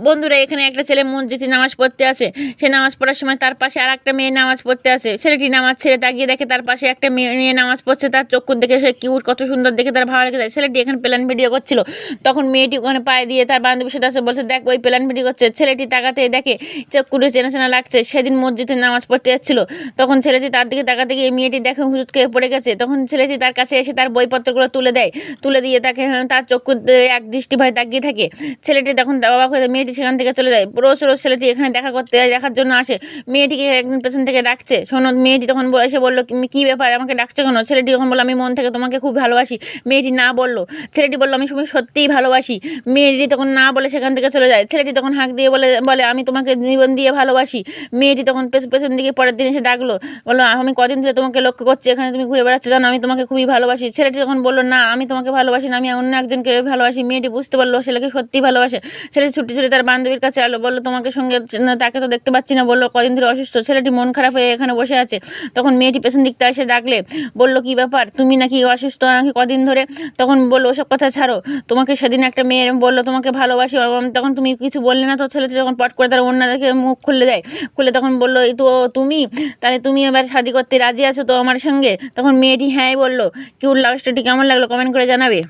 বন্ধুরা, এখানে একটা ছেলে মসজিদে নামাজ পড়তে আসে। সে নামাজ পড়ার সময় তার পাশে আর একটা মেয়ে নামাজ পড়তে আসে। ছেলেটি নামাজ ছেড়ে তাকিয়ে দেখে তার পাশে একটা মেয়ে নামাজ পড়ছে। তার চক্ষু দেখে সে কিউট, কত সুন্দর দেখে তার ভালো লেগে যায়। ছেলেটি এখানে প্ল্যান ভিডিও করছিল। তখন মেয়েটি ওখানে পায়ে দিয়ে তার বান্ধবীর সাথে আসে, বলছে দেখ ওই প্ল্যান ভিডিও করছে। ছেলেটি তাকাতে দেখে চক্ষুটা চেনা চেনা লাগছে। সেদিন মসজিদে নামাজ পড়তে যাচ্ছিল। তখন ছেলেটি তার দিকে তাকাতে গিয়ে মেয়েটি দেখে হুজুট খেয়ে পড়ে গেছে। তখন ছেলেটি তার কাছে এসে তার বইপত্রগুলো তুলে দেয়। তুলে দিয়ে তাকে তার চক্ষু এক দৃষ্টি ভয় তাকিয়ে থাকে। ছেলেটি তখন অবাক হয়ে মেয়েটি সেখান থেকে চলে যায়। রোজ রোজ ছেলেটি এখানে দেখার জন্য আসে। মেয়েটিকে একদিন পেছন থেকে ডাকছে। শোনো, মেয়েটি তখন এসে বললো কি ব্যাপার, আমাকে ডাকছো কেন? ছেলেটি তখন বললো আমি মন থেকে তোমাকে খুব ভালোবাসি। মেয়েটি না বললো। ছেলেটি বললো আমি তুমি সত্যিই ভালোবাসি। মেয়েটি তখন না বলে সেখান থেকে চলে যায়। ছেলেটি তখন হাঁক দিয়ে বলে আমি তোমাকে জীবন দিয়ে ভালোবাসি। মেয়েটি তখন পেছন দিকে পরের দিন এসে ডাকলো, বললো আমি কদিন ধরে তোমাকে লক্ষ্য করছি, এখানে তুমি ঘুরে বেড়াচ্ছ, জানো আমি তোমাকে খুবই ভালোবাসি। ছেলেটি তখন বললো না, আমি তোমাকে ভালোবাসি না, আমি অন্য একজনকে ভালোবাসি। মেয়েটি বুঝতে পারলো ছেলেকে সত্যিই ভালোবাসে। ছেলেটি ছুটি ছুটি তার বান্ধবীর কাছে এলো, বললো তোমাকে সঙ্গে তাকে তো দেখতে পাচ্ছি না, বললো কদিন ধরে অসুস্থ। ছেলেটি মন খারাপ হয়ে এখানে বসে আছে। তখন মেয়েটি পেছন দিকটা এসে ডাকলে, বললো কি ব্যাপার, তুমি নাকি অসুস্থ নাকি কদিন ধরে? তখন বললো ওসব কথা ছাড়ো, তোমাকে সেদিন একটা মেয়ে বললো তোমাকে ভালোবাসি, তখন তুমি কিছু বললে না তো? ছেলেটি তখন পট করে তার অন্য দেখে মুখ খুলে দেয়। খুলে তখন বললো এই তো তুমি, তাহলে তুমি এবার শাদি করতে রাজি আছো তো আমার সঙ্গে? তখন মেয়েটি হ্যাঁই বললো। কি লাভ স্টোরিটি কেমন লাগলো কমেন্ট করে জানাবে।